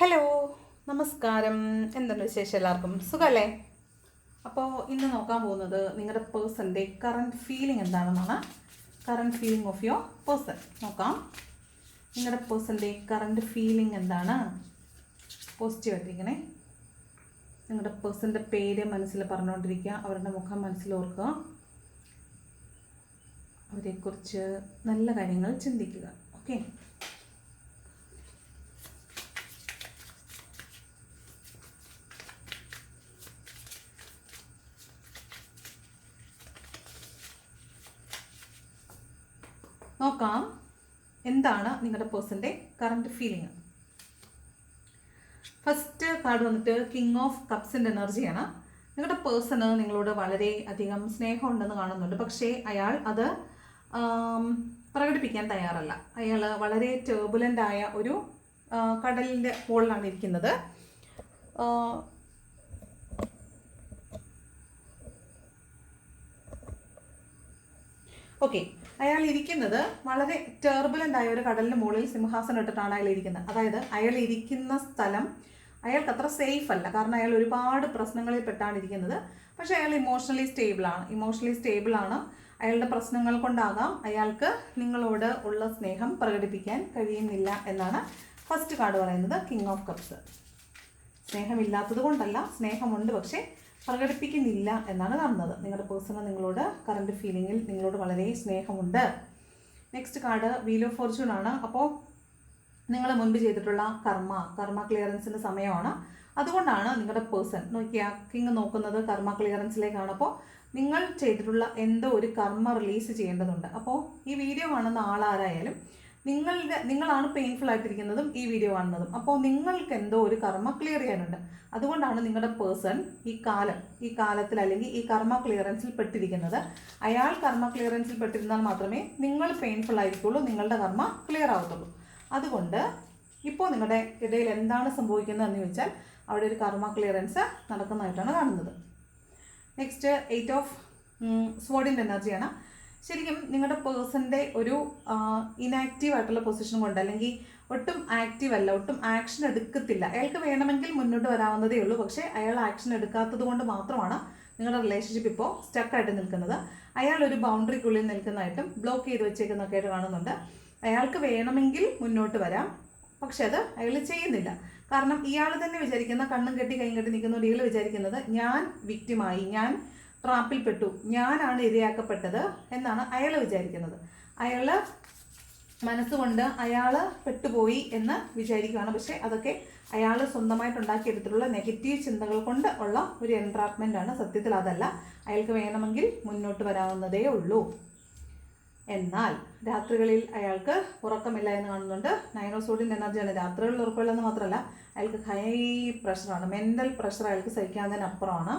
Hello, നമസ്കാരം. എന്തുണ്ട് വിശേഷം? എല്ലാവർക്കും സുഖമല്ലേ? അപ്പോൾ ഇന്ന് നോക്കാൻ പോകുന്നത് നിങ്ങളുടെ പേഴ്സൻ്റെ കറണ്ട് ഫീലിംഗ് എന്താണെന്നാണ്. Current feeling of your person നോക്കാം. നിങ്ങളുടെ പേഴ്സൻ്റെ കറണ്ട് ഫീലിംഗ് എന്താണ്? പോസിറ്റീവായിട്ടിരിക്കണേ. നിങ്ങളുടെ പേഴ്സൻ്റെ പേര് മനസ്സിൽ പറഞ്ഞുകൊണ്ടിരിക്കുക, അവരുടെ മുഖം മനസ്സിലോർക്കുക, അവരെക്കുറിച്ച് നല്ല കാര്യങ്ങൾ ചിന്തിക്കുക. ഓക്കെ, നോക്കാം എന്താണ് നിങ്ങളുടെ പേഴ്സൻ്റെ കറണ്ട് ഫീലിംഗ്. ഫസ്റ്റ് കാർഡ് വന്നിട്ട് കിങ് ഓഫ് കപ്സിൻ്റെ എനർജിയാണ്. നിങ്ങളുടെ പേഴ്സണ് നിങ്ങളോട് വളരെ അധികം സ്നേഹമുണ്ടെന്ന് കാണുന്നുണ്ട്. പക്ഷേ അയാൾ അത് പ്രകടിപ്പിക്കാൻ തയ്യാറല്ല. അയാൾ വളരെ ടേർബുലൻ്റ് ആയ ഒരു കടലിൻ്റെ മുകളിലാണ് ഇരിക്കുന്നത്. ഓക്കെ, അയാൾ ഇരിക്കുന്നത് വളരെ ടേർബുലൻ്റ് ആയ ഒരു കടലിന് മുകളിൽ സിംഹാസനം ഇട്ടിട്ടാണ് അയാൾ ഇരിക്കുന്നത്. അതായത് അയാൾ ഇരിക്കുന്ന സ്ഥലം അയാൾക്ക് അത്ര സേഫ് അല്ല. കാരണം അയാൾ ഒരുപാട് പ്രശ്നങ്ങളിൽ പെട്ടാണ് ഇരിക്കുന്നത്. പക്ഷേ അയാൾ ഇമോഷണലി സ്റ്റേബിളാണ്. അയാളുടെ പ്രശ്നങ്ങൾ കൊണ്ടാകാം അയാൾക്ക് നിങ്ങളോട് ഉള്ള സ്നേഹം പ്രകടിപ്പിക്കാൻ കഴിയുന്നില്ല എന്നാണ് ഫസ്റ്റ് കാർഡ് പറയുന്നത്. King of cups. സ്നേഹമില്ലാത്തത് കൊണ്ടല്ല, സ്നേഹമുണ്ട്, പക്ഷേ പ്രകടിപ്പിക്കുന്നില്ല എന്നാണ് കാണുന്നത്. നിങ്ങളുടെ പേഴ്സണ് നിങ്ങളോട് കറണ്ട് ഫീലിങ്ങിൽ നിങ്ങളോട് വളരെ സ്നേഹമുണ്ട്. Next card wheel of Fortune ആണ്. അപ്പോൾ നിങ്ങൾ മുൻപ് ചെയ്തിട്ടുള്ള കർമ്മ ക്ലിയറൻസിൻ്റെ സമയമാണ്. അതുകൊണ്ടാണ് നിങ്ങളുടെ പേഴ്സൺ കിങ് നോക്കുന്നത് കർമ്മ ക്ലിയറൻസിലേക്കാണ്. അപ്പോൾ നിങ്ങൾ ചെയ്തിട്ടുള്ള എന്തോ ഒരു കർമ്മ റിലീസ് ചെയ്യേണ്ടതുണ്ട്. അപ്പോൾ ഈ വീഡിയോ കാണുന്ന ആളാരായാലും നിങ്ങളാണ് പെയിൻഫുൾ ആയിട്ടിരിക്കുന്നതും ഈ വീഡിയോ കാണുന്നതും. അപ്പോൾ നിങ്ങൾക്ക് എന്തോ ഒരു കർമ്മ ക്ലിയർ ചെയ്യാനുണ്ട്. അതുകൊണ്ടാണ് നിങ്ങളുടെ പേഴ്സൺ ഈ കാലത്തിൽ അല്ലെങ്കിൽ ഈ കർമ്മ ക്ലിയറൻസിൽ പെട്ടിരിക്കുന്നത്. അയാൾ കർമ്മ ക്ലിയറൻസിൽ പെട്ടിരുന്നാൽ മാത്രമേ നിങ്ങൾ പെയിൻഫുൾ ആയിരിക്കുള്ളൂ, നിങ്ങളുടെ കർമ്മ ക്ലിയർ ആവത്തുള്ളൂ. അതുകൊണ്ട് ഇപ്പോൾ നിങ്ങളുടെ ഇടയിൽ എന്താണ് സംഭവിക്കുന്നതെന്ന് ചോദിച്ചാൽ അവിടെ ഒരു കർമ്മ ക്ലിയറൻസ് നടക്കുന്നതായിട്ടാണ് കാണുന്നത്. നെക്സ്റ്റ് 8 ഓഫ് സ്വോർഡിൻ്റെ എനർജിയാണ്. ശരിക്കും നിങ്ങളുടെ പേഴ്സൻ്റെ ഒരു ഇനാക്റ്റീവ് ആയിട്ടുള്ള പൊസിഷൻ കൊണ്ട്, അല്ലെങ്കിൽ ഒട്ടും ആക്റ്റീവ് അല്ല, ഒട്ടും ആക്ഷൻ എടുക്കത്തില്ല. അയാൾക്ക് വേണമെങ്കിൽ മുന്നോട്ട് വരാവുന്നതേ ഉള്ളൂ. പക്ഷേ അയാൾ ആക്ഷൻ എടുക്കാത്തത് കൊണ്ട് മാത്രമാണ് നിങ്ങളുടെ റിലേഷൻഷിപ്പ് ഇപ്പോൾ സ്റ്റക്കായിട്ട് നിൽക്കുന്നത്. അയാൾ ഒരു ബൗണ്ടറിക്കുള്ളിൽ നിൽക്കുന്നതായിട്ടും ബ്ലോക്ക് ചെയ്ത് വെച്ചേക്കുന്നതൊക്കെ ആയിട്ട് കാണുന്നുണ്ട്. അയാൾക്ക് വേണമെങ്കിൽ മുന്നോട്ട് വരാം, പക്ഷെ അത് അയാൾ ചെയ്യുന്നില്ല. കാരണം ഇയാൾ തന്നെ വിചാരിക്കുന്ന, കണ്ണും കെട്ടി കൈയും കെട്ടി നിൽക്കുന്ന ഇയാൾ വിചാരിക്കുന്നത് ഞാൻ വിക്റ്റിമായി, ഞാൻ ട്രാപ്പിൽപ്പെട്ടു, ഞാനാണ് ഇരയാക്കപ്പെട്ടത് എന്നാണ് അയാൾ വിചാരിക്കുന്നത്. അയാൾ മനസ്സുകൊണ്ട് അയാൾ പെട്ടുപോയി എന്ന് വിചാരിക്കുകയാണ്. പക്ഷേ അതൊക്കെ അയാൾ സ്വന്തമായിട്ടുണ്ടാക്കിയെടുത്തിട്ടുള്ള നെഗറ്റീവ് ചിന്തകൾ കൊണ്ട് ഉള്ള ഒരു എൻട്രാപ്മെൻ്റ് ആണ്. സത്യത്തിൽ അതല്ല. അയാൾക്ക് വേണമെങ്കിൽ മുന്നോട്ട് വരാവുന്നതേ ഉള്ളൂ. എന്നാൽ രാത്രികളിൽ അയാൾക്ക് ഉറക്കമില്ല എന്ന് കാണുന്നുണ്ട്. 9 ഓഫ് സ്വോർഡിൻ്റെ എനർജിയാണ്. രാത്രികളിൽ ഉറക്കമില്ലെന്ന് മാത്രമല്ല, അയാൾക്ക് ഹൈ പ്രഷറാണ്, മെൻ്റൽ പ്രഷർ അയാൾക്ക് സഹിക്കാവുന്നതിനപ്പുറമാണ്.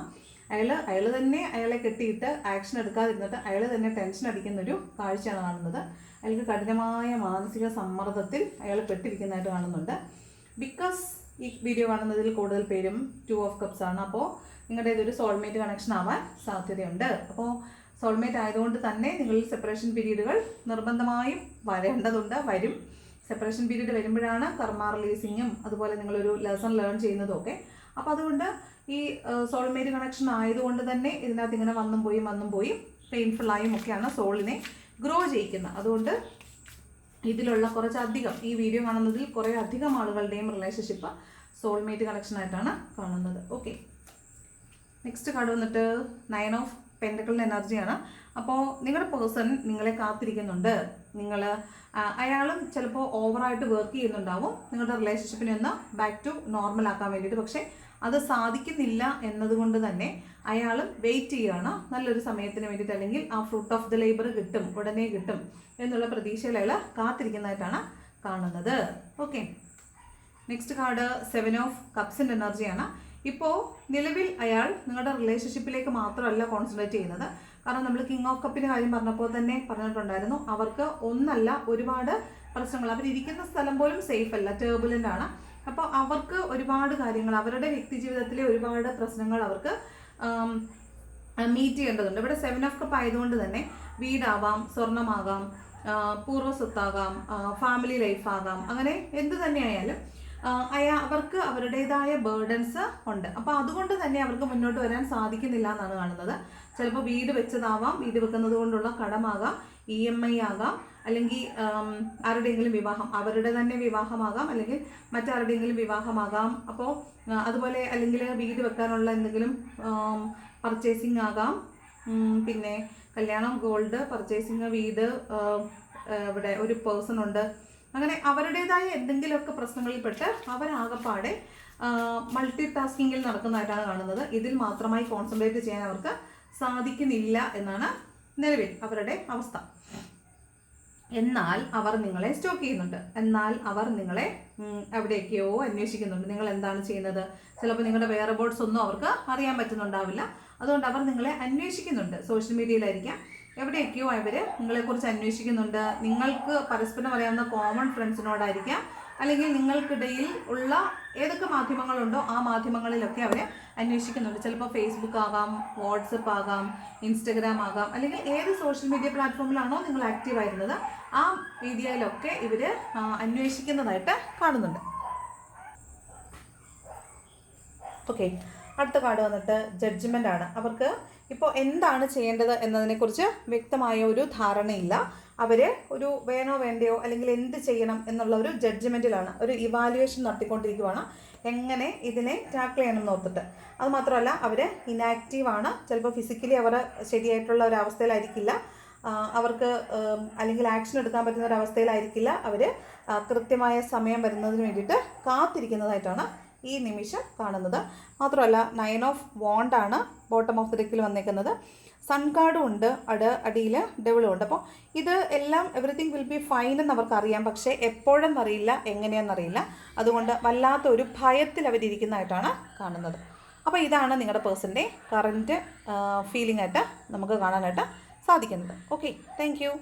അയാൾ തന്നെ അയാളെ കെട്ടിയിട്ട് ആക്ഷൻ എടുക്കാതിരുന്നിട്ട് അയാൾ തന്നെ ടെൻഷൻ അടിക്കുന്നൊരു കാഴ്ചയാണ് കാണുന്നത്. അയാൾക്ക് കഠിനമായ മാനസിക സമ്മർദ്ദത്തിൽ അയാൾ പെട്ടിരിക്കുന്നതായിട്ട് കാണുന്നുണ്ട്. ബിക്കോസ് ഈ വീഡിയോ കാണുന്നതിൽ കൂടുതൽ പേരും 2 ഓഫ് കപ്സ് ആണ്. അപ്പോൾ നിങ്ങളുടെ ഇതൊരു സോൾമേറ്റ് കണക്ഷൻ ആവാൻ സാധ്യതയുണ്ട്. അപ്പോൾ സോൾമേറ്റ് ആയതുകൊണ്ട് തന്നെ നിങ്ങളിൽ സെപ്പറേഷൻ പീരീഡുകൾ നിർബന്ധമായും വരും. സെപ്പറേഷൻ പീരീഡ് വരുമ്പോഴാണ് കർമ്മ റിലീസിങ്ങും അതുപോലെ നിങ്ങളൊരു ലെസൺ ലേൺ ചെയ്യുന്നതും ഒക്കെ. അപ്പോൾ അതുകൊണ്ട് ഈ സോൾമേറ്റ് കണക്ഷൻ ആയതുകൊണ്ട് തന്നെ ഇതിനകത്ത് ഇങ്ങനെ വന്നും പോയി പെയിൻഫുള്ളായും ഒക്കെയാണ് സോളിനെ ഗ്രോ ചെയ്യിക്കുന്നത്. അതുകൊണ്ട് ഇതിലുള്ള കുറച്ചധികം, ഈ വീഡിയോ കാണുന്നതിൽ കുറേ അധികം ആളുകളുടെയും റിലേഷൻഷിപ്പ് സോൾമേറ്റ് കണക്ഷനായിട്ടാണ് കാണുന്നത്. ഓക്കെ, നെക്സ്റ്റ് കാർഡ് വന്നിട്ട് 9 ഓഫ് പെൻറ്റക്കിളിൻ്റെ എനർജിയാണ്. അപ്പോൾ നിങ്ങളുടെ പേഴ്സൺ നിങ്ങളെ കാത്തിരിക്കുന്നുണ്ട്. അയാളും ചിലപ്പോൾ ഓവറായിട്ട് വർക്ക് ചെയ്യുന്നുണ്ടാവും നിങ്ങളുടെ റിലേഷൻഷിപ്പിനെ ഒന്ന് ബാക്ക് ടു നോർമൽ ആക്കാൻ വേണ്ടിയിട്ട്. പക്ഷേ അത് സാധിക്കുന്നില്ല എന്നതുകൊണ്ട് തന്നെ അയാളും വെയിറ്റ് ചെയ്യുകയാണ് നല്ലൊരു സമയത്തിന് വേണ്ടിയിട്ട്, അല്ലെങ്കിൽ ആ ഫ്രൂട്ട് ഓഫ് ദ ലേബർ ഉടനെ കിട്ടും എന്നുള്ള പ്രതീക്ഷയിൽ അയാൾ കാത്തിരിക്കുന്നതായിട്ടാണ് കാണുന്നത്. ഓക്കെ, നെക്സ്റ്റ് കാർഡ് 7 ഓഫ് കപ്സിൻ്റെ എനർജിയാണ്. ഇപ്പോൾ നിലവിൽ അയാൾ നിങ്ങളുടെ റിലേഷൻഷിപ്പിലേക്ക് മാത്രമല്ല കോൺസെൻട്രേറ്റ് ചെയ്യുന്നത്. കാരണം നമ്മൾ കിങ് ഓഫ് കപ്പിൻ്റെ കാര്യം പറഞ്ഞപ്പോൾ തന്നെ പറഞ്ഞിട്ടുണ്ടായിരുന്നു, അവർക്ക് ഒന്നല്ല ഒരുപാട് പ്രശ്നങ്ങൾ, അവരിയ്ക്കുന്ന സ്ഥലം പോലും സേഫ് അല്ല, ടേർബുലൻ്റ് ആണ്. അപ്പോൾ അവർക്ക് ഒരുപാട് കാര്യങ്ങൾ, അവരുടെ വ്യക്തി ജീവിതത്തിലെ ഒരുപാട് പ്രശ്നങ്ങൾ അവർക്ക് മീറ്റ് ചെയ്യേണ്ടതുണ്ട്. ഇവിടെ 7 ഓഫ് കപ്പ് ആയതുകൊണ്ട് തന്നെ വീടാവാം, സ്വർണമാകാം, പൂർവ്വ സ്വത്താകാം, ഫാമിലി ലൈഫാകാം, അങ്ങനെ എന്ത് തന്നെയായാലും അവർക്ക് അവരുടേതായ ബേർഡൻസ് ഉണ്ട്. അപ്പോൾ അതുകൊണ്ട് തന്നെ അവർക്ക് മുന്നോട്ട് വരാൻ സാധിക്കുന്നില്ല എന്നാണ് കാണുന്നത്. ചിലപ്പോൾ വീട് വെച്ചതാവാം, വീട് വെക്കുന്നത് കൊണ്ടുള്ള കടമാകാം, EMI ആകാം, അല്ലെങ്കിൽ ആരുടെയെങ്കിലും വിവാഹം, അവരുടെ തന്നെ വിവാഹമാകാം, അല്ലെങ്കിൽ മറ്റാരുടെയെങ്കിലും വിവാഹമാകാം. അപ്പോൾ അതുപോലെ അല്ലെങ്കിൽ വീട് വെക്കാനുള്ള എന്തെങ്കിലും പർച്ചേസിങ് ആകാം, പിന്നെ കല്യാണം, ഗോൾഡ്, പർച്ചേസിങ്, വീട്, ഇവിടെ ഒരു പേഴ്സൺ ഉണ്ട്. അങ്ങനെ അവരുടേതായ എന്തെങ്കിലുമൊക്കെ പ്രശ്നങ്ങളിൽപ്പെട്ട് അവരാകപ്പാടെ മൾട്ടി ടാസ്കിങ്ങിൽ നടക്കുന്നതായിട്ടാണ് കാണുന്നത്. ഇതിൽ മാത്രമായി കോൺസെൻട്രേറ്റ് ചെയ്യാൻ അവർക്ക് സാധിക്കുന്നില്ല എന്നാണ് നിലവിൽ അവരുടെ അവസ്ഥ. എന്നാൽ അവർ നിങ്ങളെ സ്റ്റോക്ക് ചെയ്യുന്നുണ്ട്, എന്നാൽ അവർ നിങ്ങളെ എവിടെയൊക്കെയോ അന്വേഷിക്കുന്നുണ്ട്. നിങ്ങൾ എന്താണ് ചെയ്യുന്നത്, ചിലപ്പോൾ നിങ്ങളുടെ വെയർഅബൌട്ട്സ് ഒന്നും അവർക്ക് അറിയാൻ പറ്റുന്നുണ്ടാവില്ല. അതുകൊണ്ട് അവർ നിങ്ങളെ അന്വേഷിക്കുന്നുണ്ട്. സോഷ്യൽ മീഡിയയിലായിരിക്കാം, എവിടെയൊക്കെയോ അവർ നിങ്ങളെക്കുറിച്ച് അന്വേഷിക്കുന്നുണ്ട്. നിങ്ങൾക്ക് പരസ്പരം അറിയാവുന്ന കോമൺ ഫ്രണ്ട്സിനോടായിരിക്കാം, അല്ലെങ്കിൽ നിങ്ങൾക്കിടയിൽ ഉള്ള ഏതൊക്കെ മാധ്യമങ്ങളുണ്ടോ ആ മാധ്യമങ്ങളിലൊക്കെ അവരെ അന്വേഷിക്കുന്നുണ്ട്. ചിലപ്പോൾ ഫേസ്ബുക്ക് ആകാം, വാട്സപ്പ് ആകാം, ഇൻസ്റ്റഗ്രാം ആകാം, അല്ലെങ്കിൽ ഏത് സോഷ്യൽ മീഡിയ പ്ലാറ്റ്ഫോമിലാണോ നിങ്ങൾ ആക്റ്റീവ് ആയിരുന്നത് ആ മീഡിയയിലൊക്കെ ഇവർ അന്വേഷിക്കുന്നതായിട്ട് കാണുന്നുണ്ട്. ഓക്കെ, അടുത്ത കാർഡ് വന്നിട്ട് ജഡ്ജ്മെൻ്റ് ആണ്. അവർക്ക് ഇപ്പോൾ എന്താണ് ചെയ്യേണ്ടത് എന്നതിനെക്കുറിച്ച് വ്യക്തമായ ഒരു ധാരണയില്ല. അവർ ഒരു വേണോ വേണ്ടയോ അല്ലെങ്കിൽ എന്ത് ചെയ്യണം എന്നുള്ള ഒരു ജഡ്ജ്മെൻറ്റിലാണ്, ഒരു ഇവാലുവേഷൻ നടത്തിക്കൊണ്ടിരിക്കുകയാണ് എങ്ങനെ ഇതിനെ ടാക്കിൾ ചെയ്യണം എന്ന് ഓർത്തിട്ട്. അതുമാത്രമല്ല അവർ ഇനാക്റ്റീവാണ്. ചിലപ്പോൾ ഫിസിക്കലി അവർ ശരിയായിട്ടുള്ള ഒരു അവസ്ഥയിലായിരിക്കില്ല, അവർക്ക് അല്ലെങ്കിൽ ആക്ഷൻ എടുക്കാൻ പറ്റുന്ന ഒരു അവസ്ഥയിലായിരിക്കില്ല. അവർ കൃത്യമായ സമയം വരുന്നതിന് വേണ്ടിയിട്ട് കാത്തിരിക്കുന്നതായിട്ടാണ് ഈ നിമിഷം കാണുന്നത്. മാത്രമല്ല 9 ഓഫ് വാണ്ട് ആണ് ബോട്ടം ഓഫ് ദി ഡെക്കിൽ വന്നേക്കുന്നത്. സൺ കാർഡും ഉണ്ട്, അടിയിൽ ഡെവിളും ഉണ്ട്. അപ്പോൾ ഇത് എല്ലാം എവറിത്തിങ് വിൽ ബി ഫൈൻ എന്ന് അവർക്കറിയാം, പക്ഷേ എപ്പോഴെന്നറിയില്ല, എങ്ങനെയെന്നറിയില്ല. അതുകൊണ്ട് വല്ലാത്ത ഒരു ഭയത്തിൽ അവരിയ്ക്കുന്നതായിട്ടാണ് കാണുന്നത്. അപ്പോൾ ഇതാണ് നിങ്ങളുടെ പേഴ്സൻ്റെ കറൻറ്റ് ഫീലിംഗ് ആയിട്ട് നമുക്ക് കാണാനായിട്ട് സാധിക്കുന്നത്. Okay, thank you.